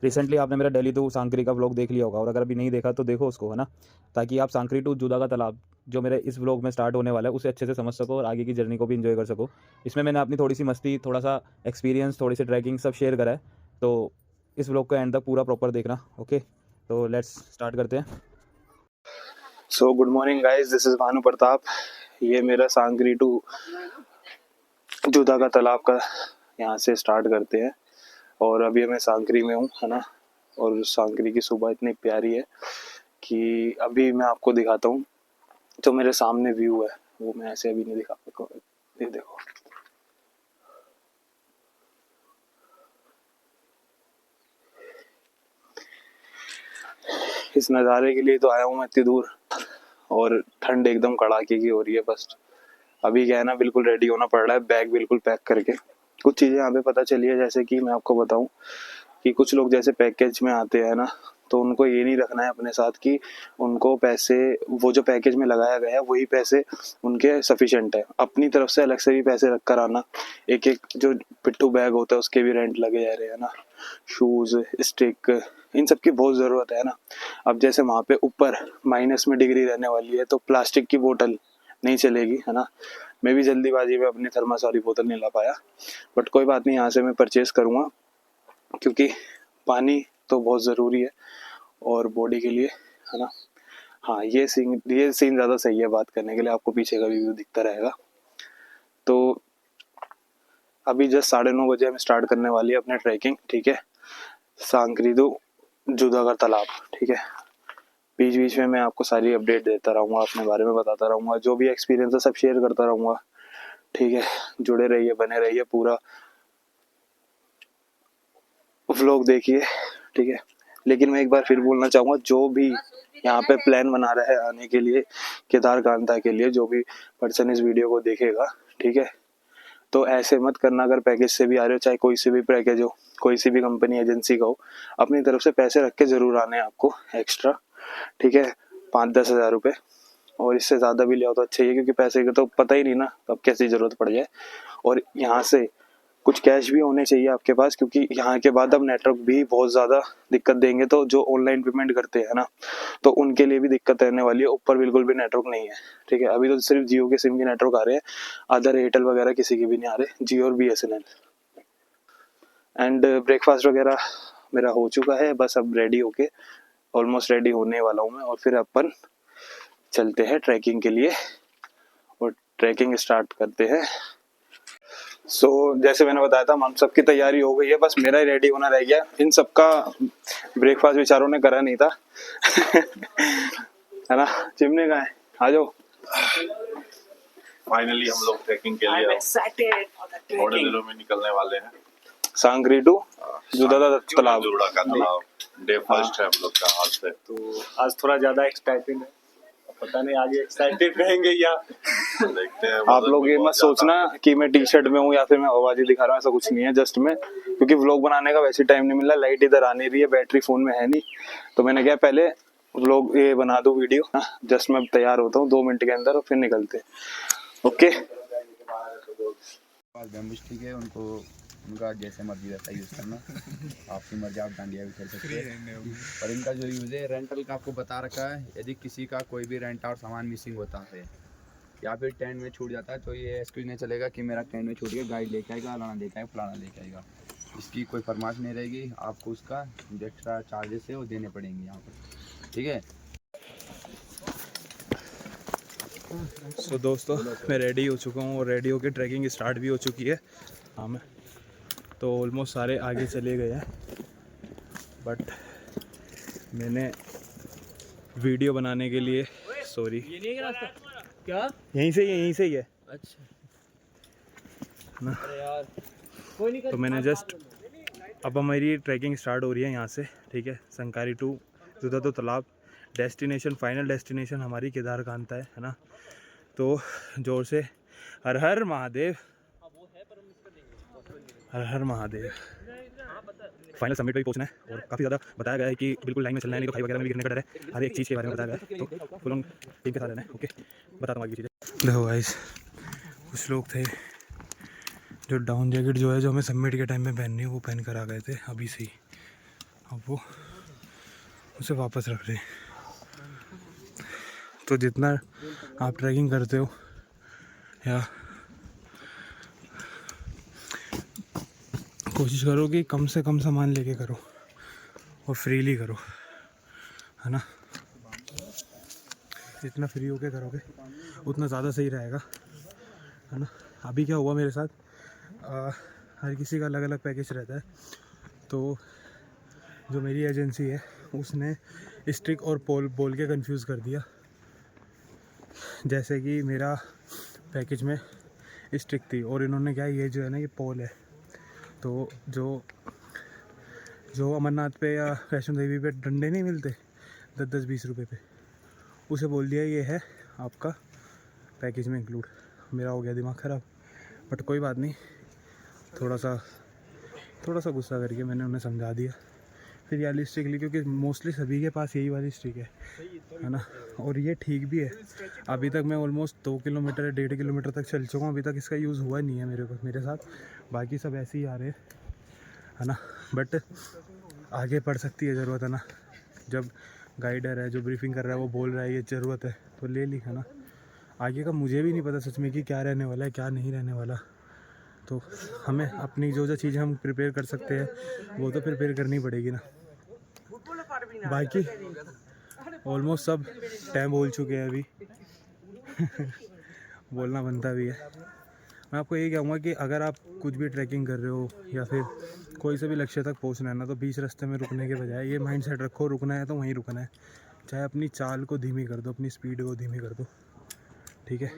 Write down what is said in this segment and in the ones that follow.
Recently आपने मेरा Delhi to Sankri का व्लॉग देख लिया होगा, और अगर अभी नहीं देखा तो देखो उसको, है ना, ताकि आप सांकरी टू जुदा का तालाब जो मेरे इस व्लॉग में स्टार्ट होने वाला है उसे अच्छे से समझ सको और आगे की जर्नी को भी एंजॉय कर सको। इसमें मैंने अपनी थोड़ी सी मस्ती, थोड़ा सा एक्सपीरियंस, थोड़ी सी ट्रैकिंग सब शेयर करा है, तो इस व्लॉग को एंड तक पूरा प्रॉपर देखना। ओके, तो लेट्स स्टार्ट करते हैं। So good morning guys, this is Bhanu Pratap. ये मेरा सांकरी टू जुदा का तालाब का यहाँ से स्टार्ट करते हैं। और अभी मैं सांकरी में हूँ, है ना। और सांकरी की सुबह इतनी प्यारी है कि अभी मैं आपको दिखाता हूँ। जो मेरे सामने व्यू है वो मैं ऐसे अभी नहीं दिखा सकता। ये देखो, इस नज़ारे के लिए तो आया हूँ मैं इतनी दूर, और ठंड एकदम कड़ाके की हो रही है। बस अभी क्या है ना, बिल्कुल रेडी होना पड़ रहा है, बैग बिल्कुल पैक करके। कुछ चीज़ें यहाँ पे पता चली है, जैसे कि मैं आपको बताऊं कि कुछ लोग जैसे पैकेज में आते हैं ना, तो उनको ये नहीं रखना है अपने साथ कि उनको पैसे, वो जो पैकेज में लगाया गया है वही पैसे उनके सफिशिएंट है। अपनी तरफ से अलग से भी पैसे रख कर आना। एक एक जो पिट्ठू बैग होता है उसके भी रेंट लगे जा रहे हैं ना, शूज़, स्टिक, इन सब की बहुत ज़रूरत है ना। अब जैसे वहाँ पे ऊपर माइनस में डिग्री रहने वाली है, तो प्लास्टिक की बोतल नहीं चलेगी, है ना। मैं भी जल्दीबाजी में अपनी थर्मास वाली बोतल नहीं ला पाया, बट कोई बात नहीं, यहाँ से मैं परचेज करूँगा, क्योंकि पानी तो बहुत ज़रूरी है और बॉडी के लिए, है ना। हाँ, ये सीन ज़्यादा सही है बात करने के लिए, आपको पीछे का व्यू दिखता रहेगा। तो अभी जस्ट 9:30 बजे हमें स्टार्ट करने वाली है अपने ट्रैकिंग, ठीक है। सांकरी टू जुदा का तालाब, ठीक है। बीच बीच में मैं आपको सारी अपडेट देता रहूँगा, अपने बारे में बताता रहूँगा, जो भी एक्सपीरियंस है सब शेयर करता रहूँगा, ठीक है। जुड़े रहिए, बने रहिए, पूरा व्लॉग देखिए, ठीक है। लेकिन मैं एक बार फिर बोलना चाहूँगा, जो भी यहाँ पे प्लान बना रहा है आने के लिए केदारकांता के लिए, जो भी पर्सन इस वीडियो को देखेगा, ठीक है, तो ऐसे मत करना। अगर पैकेज से भी आ रहे हो, चाहे कोई सी भी पैकेज हो, कोई सी भी कंपनी एजेंसी का हो, अपनी तरफ से पैसे रख के जरूर आने आपको एक्स्ट्रा, ठीक है। 5-10 हज़ार रुपये, और इससे ज़्यादा भी ले आओ तो अच्छा ही है, क्योंकि पैसे का तो पता ही नहीं ना कब कैसी ज़रूरत पड़ जाए। और यहाँ से कुछ कैश भी होने चाहिए आपके पास, क्योंकि यहाँ के बाद अब नेटवर्क भी बहुत ज़्यादा दिक्कत देंगे। तो जो ऑनलाइन पेमेंट करते हैं ना, तो उनके लिए भी दिक्कत रहने वाली है। ऊपर बिल्कुल भी नेटवर्क नहीं है, ठीक है। अभी तो सिर्फ जियो के सिम के नेटवर्क आ रहे हैं, अदर एयरटेल वगैरह किसी के भी नहीं आ रहे, जियो और BSNL। एंड ब्रेकफास्ट वगैरह मेरा हो चुका है, बस अब रेडी होके, ऑलमोस्ट रेडी होने वाला हूँ मैं, और फिर अपन चलते हैं ट्रैकिंग के लिए और ट्रैकिंग स्टार्ट करते हैं। सो जैसे मैंने बताया था, हम सबकी तैयारी हो गई है, बस मेरा ही रेडी होना रह गया। इन सबका ब्रेकफास्ट बेचारों ने करा नहीं था है ना। चिमने का है, आ जाओ। फाइनली हम लोग ट्रैकिंग के लिए थोड़े दिनों में निकलने वाले हैं। सांकरी टू जुदा तालाब, जुड़ा का तालाब डे फर्स्ट है हम लोग का आज से। तो आज थोड़ा ज्यादा एक्साइटेड है, पता नहीं आगे एक्साइटेड रहेंगे या देखते हैं। आप लोग ये मत सोचना कि मैं टी शर्ट में हूँ या फिर मैं आवाज़ दिखा रहा हूँ, ऐसा कुछ नहीं है। जस्ट मैं, क्योंकि व्लॉग बनाने का वैसे टाइम नहीं मिला, लाइट इधर आ नहीं रही है, बैटरी फोन में है नहीं, तो मैंने क्या पहले व्लॉग ये बना दो वीडियो। जस्ट मैं तैयार होता हूँ 2 मिनट के अंदर और फिर निकलते हैं। ओके, ठीक है, उनको उनका जैसे मर्जी रहता है यूज़ करना, आपकी मर्जी, आप डांडिया भी खेल सकते हैं। और इनका जो यूज़ है रेंटल का आपको बता रखा है। यदि किसी का कोई भी रेंट और सामान मिसिंग होता है या फिर टेंट में छूट जाता है, तो ये एक्सक्यूज नहीं चलेगा कि मेरा टेंट में छूट गया, गाइड लेके आएगा, फलाना लेके आएगा, फलाना लेके आएगा। इसकी कोई फरमाइश नहीं रहेगी, आपको उसका जो एक्स्ट्रा चार्जेस है वो देने पड़ेंगे यहाँ पर, ठीक है। सो दोस्तों, मैं रेडी हो चुका हूँ और रेडी होकर ट्रैकिंग स्टार्ट भी हो चुकी है। हाँ, मैं तो ऑलमोस्ट सारे आगे चले गए हैं, बट मैंने वीडियो बनाने के लिए, सॉरी, ये नहीं है रास्ता क्या, यहीं से ही है, अच्छा ना। अरे यार, कोई नहीं। तो मैंने जस्ट, अब हमारी ट्रैकिंग स्टार्ट हो रही है यहाँ से, ठीक है। सांकरी टू जुदा तो तालाब, डेस्टिनेशन, फाइनल डेस्टिनेशन हमारी केदारकांता है ना। तो जोर से हर हर महादेव, हर हर महादेव। फाइनल समिट पे भी पहुंचना है, और काफ़ी ज़्यादा बताया गया है कि बिल्कुल लाइन में चलना है, नहीं तो खाई वगैरह में भी गिरने का डर है। हर एक चीज़ के बारे में बताया गया है, तो फुल ऑन टीम के साथ रहना है। ओके, बताता हूँ आगे चीज़ें। देखो गाइस, कुछ लोग थे जो डाउन जैकेट जो है, जो हमें समिट के टाइम में पहननी है, वो पहन कर आ गए थे अभी से ही, अब वो उसे वापस रख रहे हैं। तो जितना आप ट्रैकिंग करते हो या कोशिश करो कि कम से कम सामान लेके करो और फ्रीली करो, है ना। जितना फ्री होके करोगे उतना ज़्यादा सही रहेगा, है ना। अभी क्या हुआ मेरे साथ, हर किसी का अलग अलग पैकेज रहता है। तो जो मेरी एजेंसी है उसने स्ट्रिक और पोल बोल के कंफ्यूज कर दिया। जैसे कि मेरा पैकेज में स्ट्रिक थी और इन्होंने क्या, ये जो है ना ये पोल है। तो जो अमरनाथ पे या वैष्णो देवी पे डंडे नहीं मिलते 10-20 रुपये पे, उसे बोल दिया ये है आपका पैकेज में इंक्लूड। मेरा हो गया दिमाग ख़राब, बट कोई बात नहीं, थोड़ा सा गुस्सा करके मैंने उन्हें समझा दिया। फिर ये वाली स्ट्रिक ली, क्योंकि मोस्टली सभी के पास यही वाली स्ट्रिक है ना। और ये ठीक भी है। अभी तक मैं ऑलमोस्ट 2 किलोमीटर या 1.5 किलोमीटर तक चल चुका हूँ, अभी तक इसका यूज़ हुआ नहीं है मेरे साथ। बाकी सब ऐसे ही आ रहे हैं, है ना। बट आगे पड़ सकती है ज़रूरत, है ना। जब गाइडर है जो ब्रीफिंग कर रहा है वो बोल रहा है ये ज़रूरत है तो ले ली, है ना। आगे का मुझे भी नहीं पता सच में कि क्या रहने वाला है क्या नहीं रहने वाला। तो हमें अपनी जो चीज़ें हम प्रिपेयर कर सकते हैं वो तो प्रिपेयर करनी पड़ेगी ना। बाकी ऑलमोस्ट सब टाइम बोल चुके हैं अभी बोलना बनता भी है। मैं आपको यही कहूँगा कि अगर आप कुछ भी ट्रैकिंग कर रहे हो या फिर कोई से भी लक्ष्य तक पहुँचना है ना, तो बीच रास्ते में रुकने के बजाय ये माइंडसेट रखो, रुकना है तो वहीं रुकना है। चाहे अपनी चाल को धीमी कर दो, अपनी स्पीड को धीमी कर दो, ठीक है।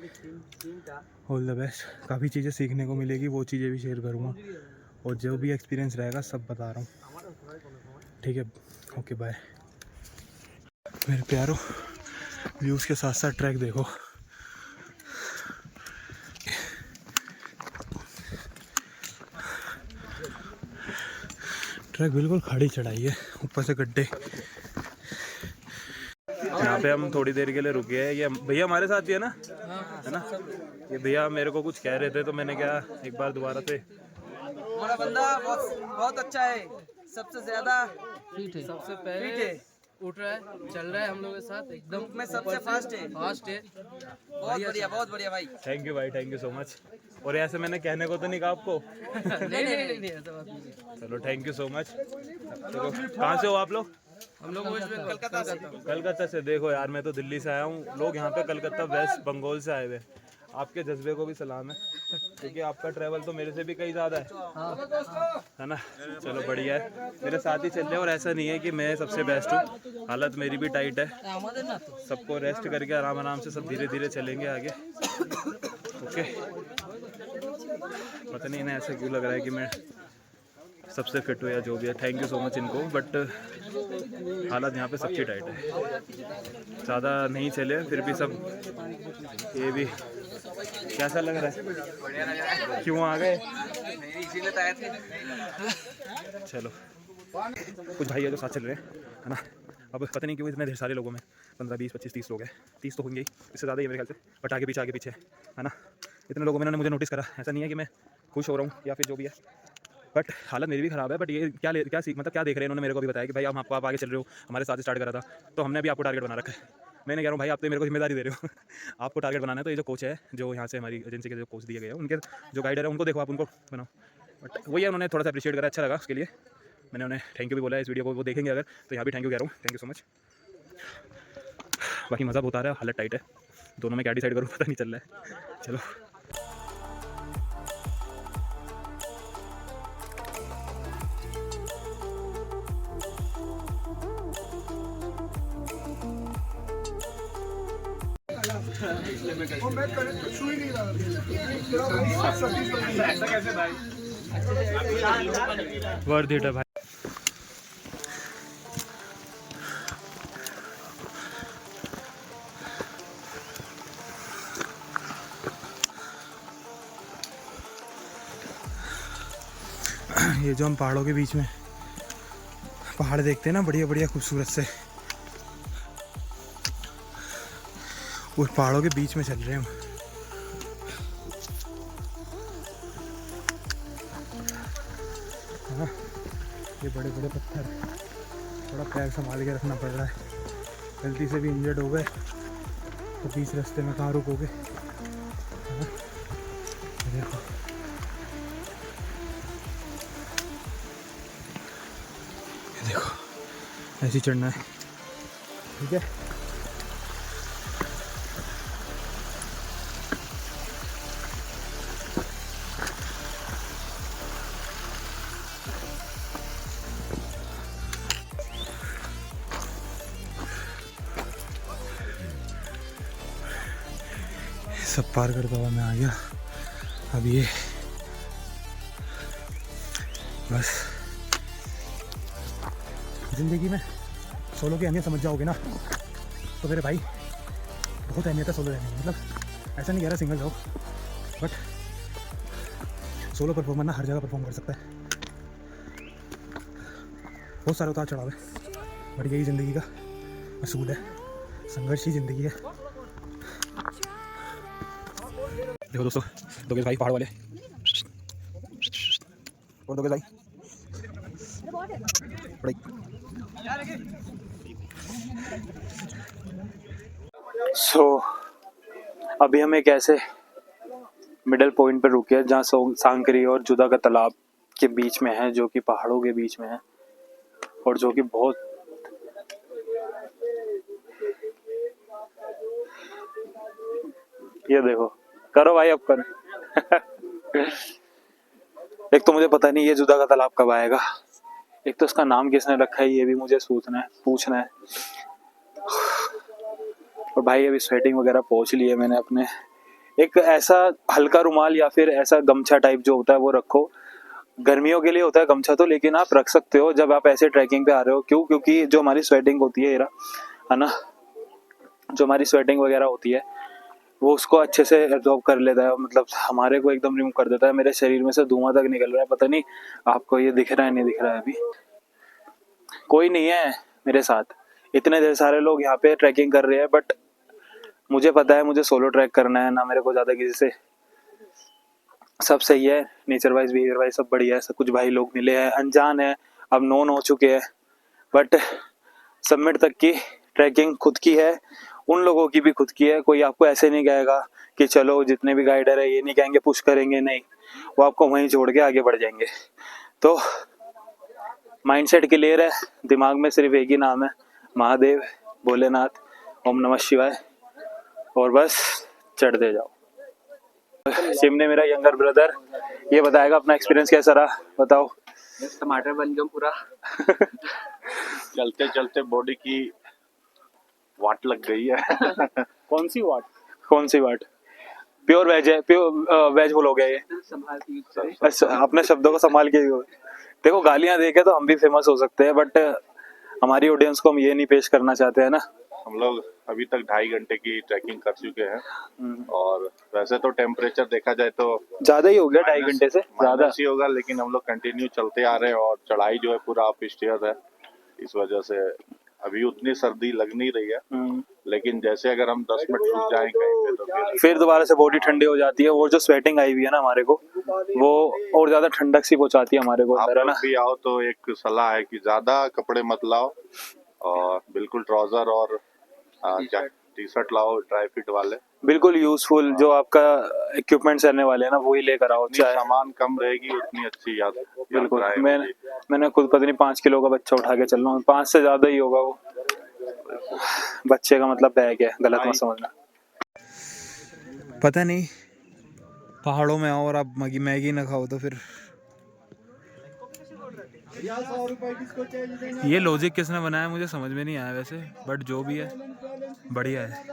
All the best. काफ़ी चीज़ें सीखने को मिलेगी, वो चीज़ें भी शेयर करूँगा और जो भी एक्सपीरियंस रहेगा सब बता रहा हूँ, ठीक है। ओके बाय मेरे प्यारो। व्यूज़ के साथ साथ ट्रैक देखो। ट्रैक बिल्कुल खड़ी चढ़ाई है, ऊपर से गड्ढे। यहाँ पे हम थोड़ी देर के लिए रुके हैं। ये भैया हमारे साथ ही है ना, है ना। ये भैया मेरे को कुछ कह रहे थे तो मैंने क्या एक बार दोबारा से। हमारा बंदा बहुत अच्छा है, सबसे ज्यादा फिट है, सबसे पहले उठ रहा है, चल रहा है हम लोगों के साथ एकदम में सबसे फास्ट है। बहुत बढ़िया भाई। थैंक यू भाई, थैंक यू सो मच। और ऐसे मैंने कहने को तो नहीं कहा आपको नहीं ऐसा बात नहीं। चलो थैंक यू सो मच। चलो कहाँ से हो आप लोग? हम लोग वेस्ट बंगाल कलकत्ता से। देखो यार मैं तो दिल्ली से आया हूँ, लोग यहाँ पे कलकत्ता वेस्ट बंगाल से आए हुए। आपके जज्बे को भी सलाम है, क्योंकि आपका ट्रैवल तो मेरे से भी कहीं ज़्यादा है ना। चलो बढ़िया है, मेरे साथ ही चल रहे। और ऐसा नहीं है कि मैं सबसे बेस्ट हूँ, हालत मेरी भी टाइट है। सबको रेस्ट करके आराम से सब धीरे धीरे चलेंगे आगे, ओके। पता नहीं इन्हें ऐसा क्यों लग रहा है कि मैं सबसे फिट हूँ या जो भी है। थैंक यू सो मच इनको, बट हालत यहाँ पे सबकी टाइट है। ज़्यादा नहीं चले फिर भी सब। ये भी कैसा लग रहा है? क्यों आ गए? चलो कुछ भाई है जो साथ चल रहे हैं, है ना। अब पता नहीं क्यों इतने ढेर सारे लोगों में 15, 20, 25, 30 लोग हैं। 30 तो होंगे ही, इससे ज़्यादा ही मेरे ख्याल से। बट आगे पीछे है ना। इतने लोगों में इन्होंने मुझे नोटिस करा। ऐसा नहीं है कि मैं खुश हो रहा हूँ या फिर जो भी है, बट हालत मेरी भी ख़राब है। बट ये क्या देख रहे हैं इन्होंने मेरे को भी बताया कि भाई आप आगे चल रहे हो, हमारे साथ स्टार्ट करा था तो हमने भी आपको टारगेट बना रखा है। मैंने कह रहा हूँ भाई आप तो मेरे को जिम्मेदारी दे रहे हो आपको टारगेट बनाना है। तो ये जो कोच है, जो यहाँ से हमारी एजेंसी के जो कोच दिए गए हैं, उनके जो गाइडर है उनको देखो, आप उनको बनाओ। बट वही है, उन्होंने थोड़ा सा अप्रिशिएट करा, अच्छा लगा उसके लिए। मैंने उन्हें थैंक यू भी बोला है। इस वीडियो को वो देखेंगे अगर, तो यहाँ भी थैंक यू कह रहा हूँ, थैंक यू सो मच। बाकी मज़ा बहुत आ रहा है, हालत टाइट है, दोनों में क्या डिसाइड करूँ पता नहीं चल रहा है। चलो वर्थ इट है भाई। ये जो हम पहाड़ों के बीच में पहाड़ देखते हैं ना, बढ़िया बढ़िया खूबसूरत से, उस पहाड़ों के बीच में चल रहे हैं हम। है ना, ये बड़े बड़े पत्थर थोड़ा पैर संभाल के रखना पड़ रहा है, गलती से भी इंजर्ड हो गए तो बीच रास्ते में कहाँ रुकोगे, है ना। देखो ये देखो, ऐसे ही चढ़ना है, ठीक है। सब पार करता हुआ मैं आ गया। अब ये बस ज़िंदगी में सोलो की अहमियत समझ जाओगे ना तो मेरे भाई बहुत अहमियत है सोलो रहने की। मतलब ऐसा नहीं कह रहा सिंगल जाओ, बट सोलो परफॉर्मर ना हर जगह परफॉर्म कर सकता है। बहुत सारे उतार चढ़ाव है, बट यही ज़िंदगी का असूल है, संघर्ष ही ज़िंदगी है। देखो दोस्तों, दोगे भाई पहाड़ वाले और दोगे भाई पढ़ाई। अभी हम एक ऐसे मिडल पॉइंट पर रुके हैं जहाँ सांकरी और जुदा का तालाब के बीच में है, जो कि पहाड़ों के बीच में है और जो कि बहुत ये देखो, करो भाई अब कर। एक तो मुझे पता नहीं ये जुदा का तालाब कब आएगा, एक तो इसका नाम किसने रखा है ये भी मुझे पूछना है। और भाई अभी स्वेटिंग वगैरह पहुंच ली है मैंने अपने। एक ऐसा हल्का रुमाल या फिर ऐसा गमछा टाइप जो होता है वो रखो, गर्मियों के लिए होता है गमछा तो, लेकिन आप रख सकते हो जब आप ऐसे ट्रैकिंग पे आ रहे हो। क्यों? क्योंकि जो हमारी स्वेटिंग होती है है ना, जो हमारी स्वेटिंग वगैरह होती है वो उसको अच्छे से एब्जॉर्ब कर लेता है, मतलब हमारे को एकदम रिमूव कर देता है। मेरे शरीर में से धुआं तक निकल रहा है, पता नहीं आपको ये दिख रहा है नहीं दिख रहा है। अभी कोई नहीं है मेरे साथ, इतने ढेर सारे लोग यहाँ पे ट्रैकिंग कर रहे हैं, बट मुझे पता है मुझे सोलो ट्रैक करना है ना, मेरे को ज़्यादा किसी से। सब सही है, नेचर वाइज बिहेवियर वाइज सब बढ़िया है, सब कुछ भाई लोग मिले हैं, अनजान है अब नोन हो चुके हैं, बट समिट तक की ट्रैकिंग खुद की है, उन लोगों की भी खुद की है। कोई आपको ऐसे नहीं कहेगा कि चलो, जितने भी गाइडर है ये नहीं कहेंगे पुश करेंगे, नहीं, वो आपको वहीं छोड़ के आगे बढ़ जाएंगे। तो माइंडसेट क्लियर है, दिमाग में सिर्फ एक ही नाम है, महादेव, भोलेनाथ, ओम नमः शिवाय, और बस चढ़ते जाओ। सिमने मेरा यंगर ब्रदर, ये बताएगा अपना एक्सपीरियंस कैसा रहा, बताओ। टमाटर बन गया पूरा। चलते चलते बॉडी की वाट लग गई है। कौन सी वाट? प्योर वेज है, प्योर वेज बोल हो गया ये। अच्छा, अपने शब्दों को संभाल के देखो, गालियां देके तो हम भी फेमस हो सकते हैं, बट हमारी ऑडियंस को हम ये नहीं पेश करना चाहते हैं ना। हम लोग अभी तक 2.5 घंटे की ट्रैकिंग कर चुके हैं और वैसे तो टेम्परेचर देखा जाए तो ज्यादा ही हो गया, 2.5 घंटे से ज्यादा ही होगा, लेकिन हम लोग कंटिन्यू चलते आ रहे हैं और चढ़ाई जो है पूरा अप स्टेयर है, इस वजह से अभी उतनी सर्दी लग नहीं रही है। लेकिन जैसे अगर हम 10 मिनट रुक जाएं कहीं पे तो फिर दोबारा से बॉडी ठंडी हो जाती है, और जो स्वेटिंग आई हुई है ना हमारे को, वो और ज्यादा ठंडक सी पहुंचाती है हमारे को अंदर, है ना। भी आओ तो एक सलाह है कि ज्यादा कपड़े मत लाओ और बिल्कुल ट्राउजर और टी शर्ट लाओ ड्राई फिट वाले, बिल्कुल यूजफुल जो आपका इक्विपमेंट्स रहने वाले हैं ना वही लेकर आओ। चाहे सामान कम रहेगी उतनी अच्छी याद। बिल्कुल, मैंने खुद पता नहीं 5 किलो का बच्चा उठा के चल रहा हूँ, 5 से ज्यादा ही होगा वो। बच्चे का मतलब बैग है, गलत मत समझना। पता नहीं पहाड़ों में आओ और आप मैगी ना खाओ तो फिर ये लॉजिक किसने बनाया मुझे समझ में नहीं आया वैसे, बट जो भी है बढ़िया है।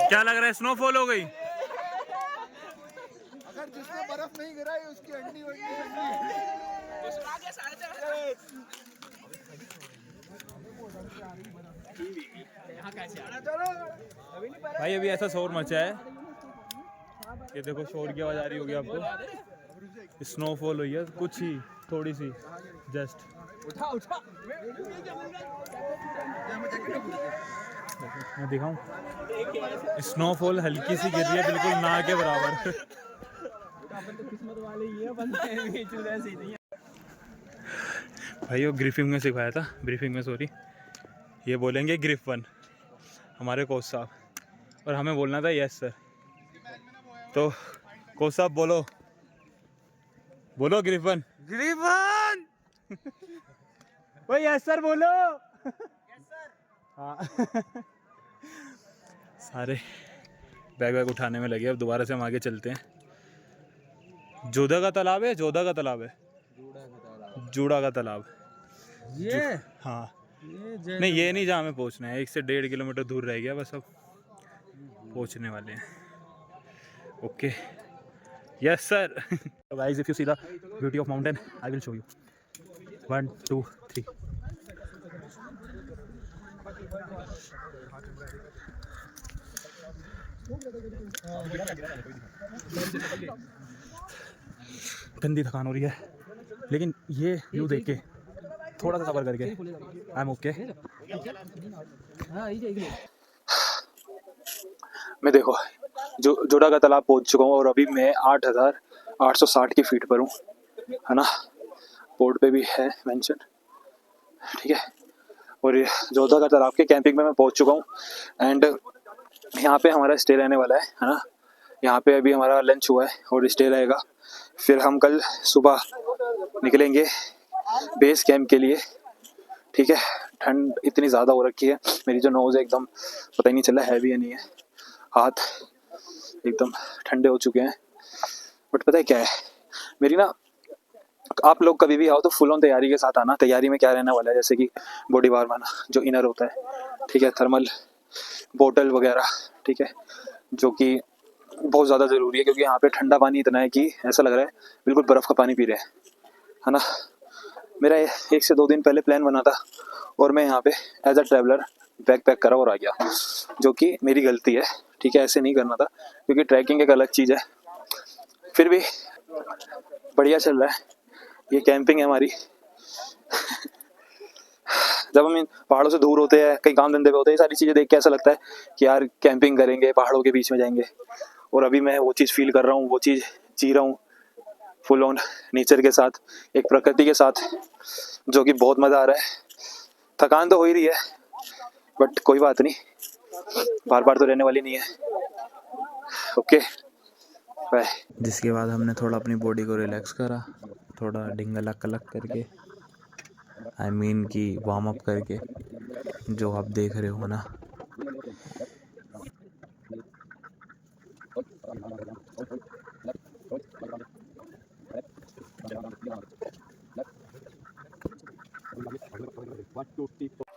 क्या लग रहा है, स्नोफॉल हो गई? अगर जिसने बर्फ नहीं गिराई उसकी अंडी भाई अभी ऐसा शोर मचा है, ये देखो शोर की आवाज आ रही होगी आपको। स्नोफॉल हुई है कुछ ही, थोड़ी सी जस्ट। मैं दिखाऊं, स्नोफॉल हल्की सी गिर रही है, बिल्कुल ना के बराबर। भाई वो ग्रिफिंग में सिखाया था, ब्रीफिंग में सॉरी, ये बोलेंगे ग्रिफ 1 हमारे कोच साहब, और हमें बोलना था यस सर। तो कोच साहब बोलो बोलो ग्रिफ 1 वो यस सर बोलो। हाँ सारे बैग वैग उठाने में लगे, अब दोबारा से हम आगे चलते हैं। जोधा का तालाब है, जोधा का तालाब है, जूड़ा का तालाब ये हाँ ये नहीं ये नहीं, जहाँ हमें पहुँचना है 1 से 1.5 किलोमीटर दूर रह गया बस, अब पहुँचने वाले हैं। Okay yes sir. Guys if you see the beauty of mountain I will show you. 1 2 3 गंदी थकान हो रही है, लेकिन ये व्यू देख के थोड़ा सा सब्र करके आई एम ओके। मैं देखो जोड़ा का तालाब पहुंच चुका हूँ और अभी मैं 8,860 की फीट पर हूँ, है ना, बोर्ड पे भी है मेंशन, ठीक है। और ये जोधा का तालाब के कैंपिंग में मैं पहुंच चुका हूँ एंड यहाँ पे हमारा स्टे रहने वाला है ना। यहाँ पे अभी हमारा लंच हुआ है और स्टे रहेगा, फिर हम कल सुबह निकलेंगे बेस कैंप के लिए, ठीक है। ठंड इतनी ज़्यादा हो रखी है, मेरी जो नोज़ है एकदम पता ही नहीं चला है भी या नहीं है, हाथ एकदम ठंडे हो चुके हैं। बट पता है क्या है, मेरी ना, आप लोग कभी भी आओ तो फुल ऑन तैयारी के साथ आना। तैयारी में क्या रहने वाला है, जैसे कि बॉडी वार्म आना जो इनर होता है, ठीक है, थर्मल बोतल वगैरह, ठीक है, जो कि बहुत ज़्यादा ज़रूरी है क्योंकि यहाँ पे ठंडा पानी इतना है कि ऐसा लग रहा है बिल्कुल बर्फ़ का पानी पी रहे हैं, है ना। मेरा 1 से 2 दिन पहले प्लान बना था और मैं यहाँ पे as a traveller bag pack करा और आ गया, जो कि मेरी गलती है, ठीक है। ऐसे नहीं करना था क्योंकि ट्रैकिंग एक अलग चीज़ है। फिर भी बढ़िया चल रहा है, ये कैंपिंग है हमारी। जब हम इन पहाड़ों से दूर होते हैं, कहीं काम धंधे पे होते हैं, ये सारी चीज़ें देख के ऐसा लगता है कि यार कैंपिंग करेंगे, पहाड़ों के बीच में जाएंगे, और अभी मैं वो चीज़ फील कर रहा हूँ, वो चीज़ जी रहा हूँ फुल ऑन नेचर के साथ, एक प्रकृति के साथ, जो कि बहुत मज़ा आ रहा है। थकान तो हो ही रही है बट कोई बात नहीं, बार बार तो रहने वाली नहीं है। Okay bye. जिसके बाद हमने थोड़ा अपनी बॉडी को रिलैक्स करा, थोड़ा डिंगलक कलक करके, आई मीन कि वार्म अप करके, जो आप देख रहे हो ना।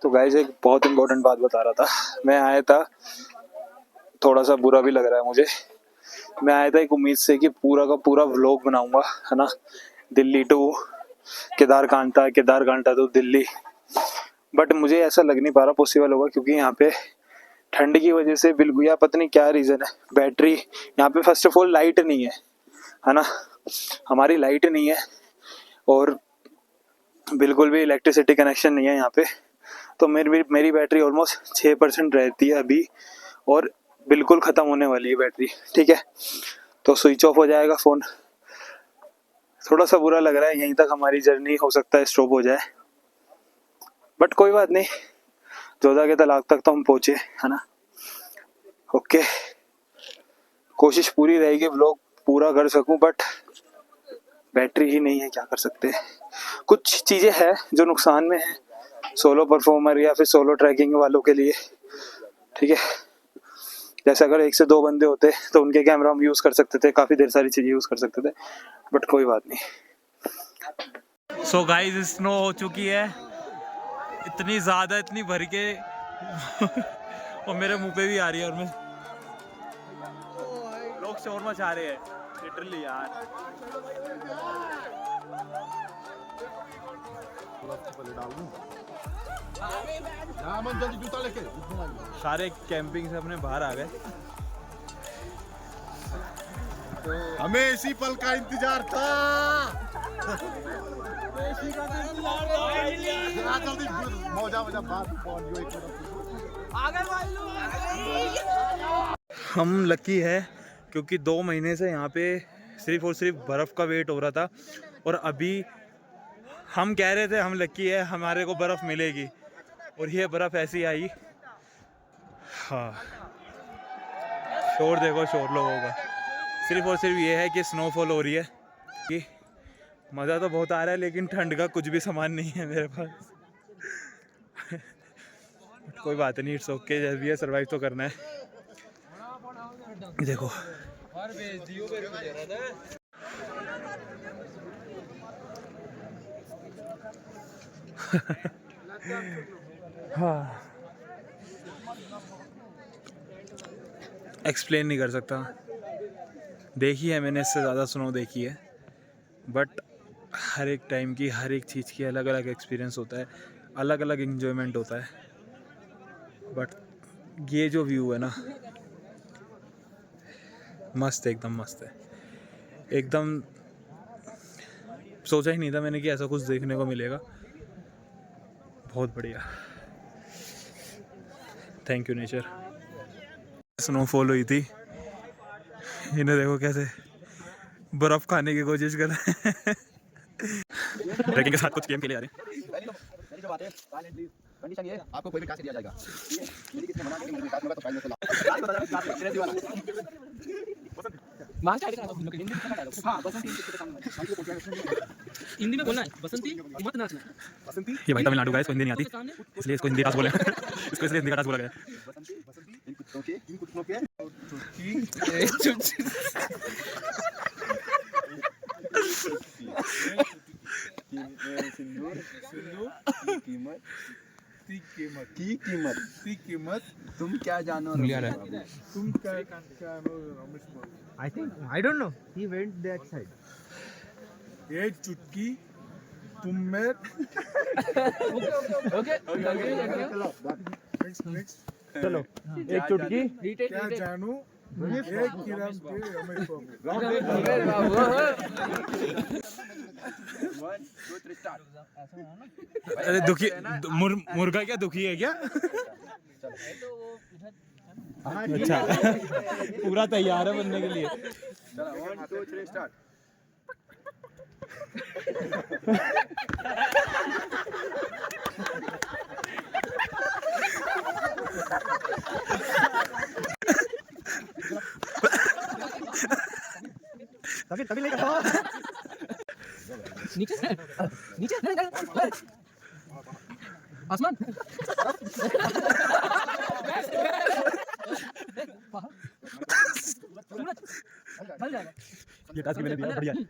तो गाइस एक बहुत इम्पोर्टेंट बात बता रहा था, मैं आया था, थोड़ा सा बुरा भी लग रहा है मुझे, मैं आया था एक उम्मीद से कि पूरा का पूरा व्लॉग बनाऊंगा, है ना, Delhi to Kedarkantha, Kedarkantha to Delhi, but मुझे ऐसा लग नहीं पा रहा पॉसिबल होगा क्योंकि यहाँ पे ठंड की वजह से बिल्कुल, या पता नहीं क्या रीज़न है, बैटरी यहाँ पे फर्स्ट ऑफ ऑल लाइट नहीं है ना, हमारी लाइट नहीं है और बिल्कुल भी इलेक्ट्रिसिटी कनेक्शन नहीं है यहाँ पे। तो मेरी बैटरी ऑलमोस्ट 6% रहती है अभी और बिल्कुल ख़त्म होने वाली है बैटरी, ठीक है। तो स्विच ऑफ हो जाएगा फ़ोन, थोड़ा सा बुरा लग रहा है, यहीं तक हमारी जर्नी हो सकता है स्टॉप हो जाए, बट कोई बात नहीं, जोधा के तालाब तक तो हम पहुँचे, है ना। ओके, कोशिश पूरी रहेगी व्लॉग पूरा कर सकूं, बट बैटरी ही नहीं है, क्या कर सकते हैं। कुछ चीज़ें हैं जो नुकसान में है सोलो परफॉर्मर या फिर सोलो ट्रैकिंग वालों के लिए, ठीक है। जैसे अगर 1 से 2 बंदे होते तो उनके कैमरा हम यूज़ कर सकते थे, काफ़ी देर सारी चीज़ें यूज़ कर सकते थे, बट कोई बात नहीं। सो गाइस स्नो हो चुकी है इतनी ज़्यादा, इतनी भर के और मेरे मुंह पे भी आ रही है, और मैं लोग शोर मचा रहे हैं लिटरली यार। सारे कैंपिंग से अपने बाहर आ गए, हमें इसी पल का इंतजार था। जल्दी मौजा बात हम लकी है क्योंकि 2 महीने से यहाँ पे सिर्फ और सिर्फ बर्फ़ का वेट हो रहा था, और अभी हम कह रहे थे हम लकी है, हमारे को बर्फ़ मिलेगी, और ये बर्फ़ ऐसी आई। हाँ, शोर देखो शोर लोगों का, सिर्फ और सिर्फ ये है कि स्नोफॉल हो रही है। कि मज़ा तो बहुत आ रहा है, लेकिन ठंड का कुछ भी सामान नहीं है मेरे पास। कोई बात नहीं, इट्स ओके, जैसे भी है सर्वाइव तो करना है। देखो हाँ, एक्सप्लेन नहीं कर सकता। देखी है मैंने, इससे ज़्यादा स्नो देखी है, बट हर एक टाइम की हर एक चीज़ की अलग अलग एक्सपीरियंस होता है, अलग अलग इन्जॉयमेंट होता है। बट ये जो व्यू है ना, मस्त, एकदम मस्त है, एकदम सोचा ही नहीं था मैंने कि ऐसा कुछ देखने को मिलेगा। बहुत बढ़िया, थैंक यू नेचर। स्नोफॉल हुई थी, इन्हें देखो कैसे बर्फ़ खाने की कोशिश कर रहे हैं। ट्रैकिंग के साथ कुछ गेम खेले जा रहे हैं। मेरी जो बात है, कंडीशन ये है, आपको कोई भी टास्क दिया जाएगा, यदि किसी ने मना किया कि टास्क होगा तो फाइल में खुला। हिंदी में बोलना है, बसंती मत नाचना। ये भाई तमिलनाडु का है, इसको हिंदी नहीं आती, इसलिए इसको हिंदी का टास्क बोला है। इसको इसलिए हिंदी का टास्क बोला गया है। इन कुत्तों के कीमत तुम क्या जानो? तुम क्या I think I don't know. He went that side. एक चुटकी तुम में ओके चलो एक चुटकी क्या जानू एक किरण के रमेश बाबू। अरे दुखी मुर्गा क्या दुखी है क्या? अच्छा, पूरा तैयार है बनने के लिए। चलो 1 2 3 स्टार्ट। तभी नहीं करता। नीचे नीचे आसमान चल जाएगा। ये टास्क मैंने दिया, बढ़िया है।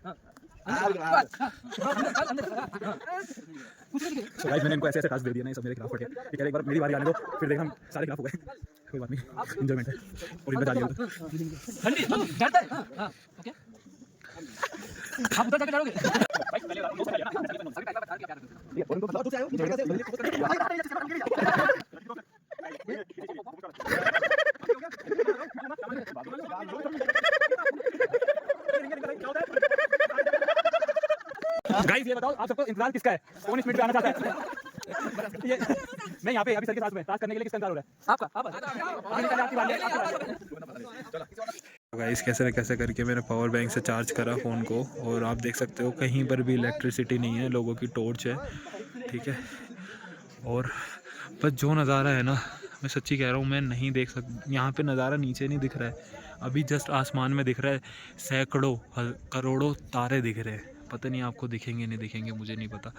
तो गाइस मैंने इनको ऐसे टास्क दे दिया ना, ये सब मेरे खिलाफ पड़ गया। ये कह रहे एक बार मेरी बारी आने दो, फिर देख हम सारे खिलाफ हो गए। कोई बात नहीं, एंजॉयमेंट है और इनका जारी होगा। ठंडी डरता है। हां ओके, आप उधर जाके डरोगे? उनको बताओ तू से आयो, जगह से गाइस ये बताओ आप सबको इंतजार किसका है? कौन इस मिनट पे आना चाहता है? ये नहीं, यहाँ पे अभी सर के साथ में टास्क करने के लिए किसका इंतजार हो रहा है? आपका आपकी बारी है। गाइस कैसे न कैसे करके मैंने पावर बैंक से चार्ज करा फ़ोन को, और आप देख सकते हो कहीं पर भी इलेक्ट्रिसिटी नहीं है, लोगों की टॉर्च है, ठीक है। और बस जो नज़ारा है ना, मैं सच्ची कह रहा हूँ, मैं नहीं देख यहाँ पे नज़ारा नीचे नहीं दिख रहा है, अभी जस्ट आसमान में दिख रहा है, सैकड़ों करोड़ों तारे दिख रहे हैं। पता नहीं आपको दिखेंगे नहीं दिखेंगे, मुझे नहीं पता।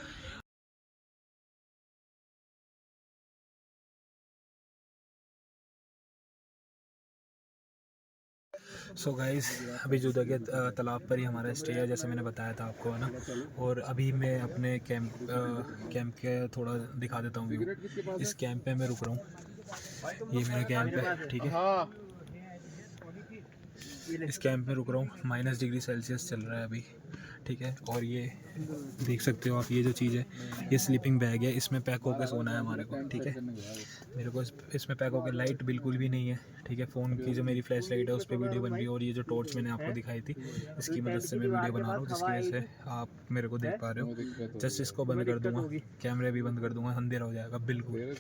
सो गाइस अभी जुदा के तालाब पर ही हमारा स्टे है, जैसे मैंने बताया था आपको, है ना। और अभी मैं अपने कैंप के थोड़ा दिखा देता हूँ व्यू। इस कैंप पे मैं रुक रहा हूँ, ये मेरा कैंप है, ठीक है। इस कैंप में रुक रहा हूँ, -डिग्री चल रहा है अभी, ठीक है। और ये देख सकते हो आप, ये जो चीज़ है ये स्लीपिंग बैग है, इसमें पैक होकर सोना है हमारे को, ठीक है। मेरे को इसमें पैक होकर, लाइट बिल्कुल भी नहीं है, ठीक है। फ़ोन की जो मेरी फ्लैश लाइट है उस पर वीडियो बन रही है, और ये जो टॉर्च मैंने आपको दिखाई थी इसकी मदद से मैं वीडियो बना रहा हूँ, जिसकी वजह से आप मेरे को देख पा रहे हो। जस्ट इसको बंद कर दूँगा, कैमरे भी बंद कर दूँगा, अंधेरा हो जाएगा बिल्कुल,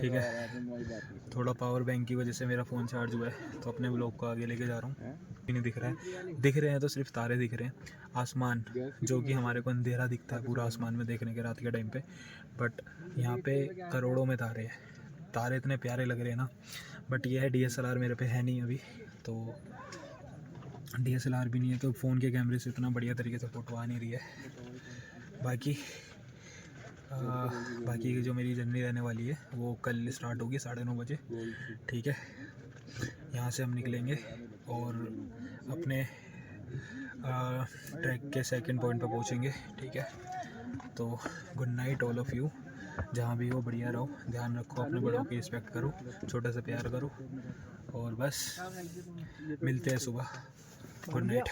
ठीक है। थोड़ा पावर बैंक की वजह से मेरा फ़ोन चार्ज हुआ है, तो अपने ब्लॉग को आगे लेके जा रहा हूँ। नहीं दिख रहा है, दिख रहे हैं तो सिर्फ तारे दिख रहे हैं, आसमान जो कि हमारे को अंधेरा दिखता है पूरा आसमान में देखने के रात के टाइम पे, बट यहाँ पे करोड़ों में तारे हैं। तारे इतने प्यारे लग रहे हैं ना, बट ये है DSLR मेरे पे है नहीं अभी, तो DSLR भी नहीं है तो फ़ोन के कैमरे से इतना बढ़िया तरीके से फ़ोटो आ नहीं रही है। बाकी की जो मेरी जर्नी रहने वाली है वो कल स्टार्ट होगी 9:30 बजे, ठीक है। यहाँ से हम निकलेंगे और अपने ट्रैक के सेकंड पॉइंट पर पहुँचेंगे, ठीक है। तो good night all of you, जहाँ भी हो बढ़िया रहो, ध्यान रखो, अपने बड़ों की रिस्पेक्ट करो, छोटे से प्यार करो, और बस मिलते हैं सुबह। Good night.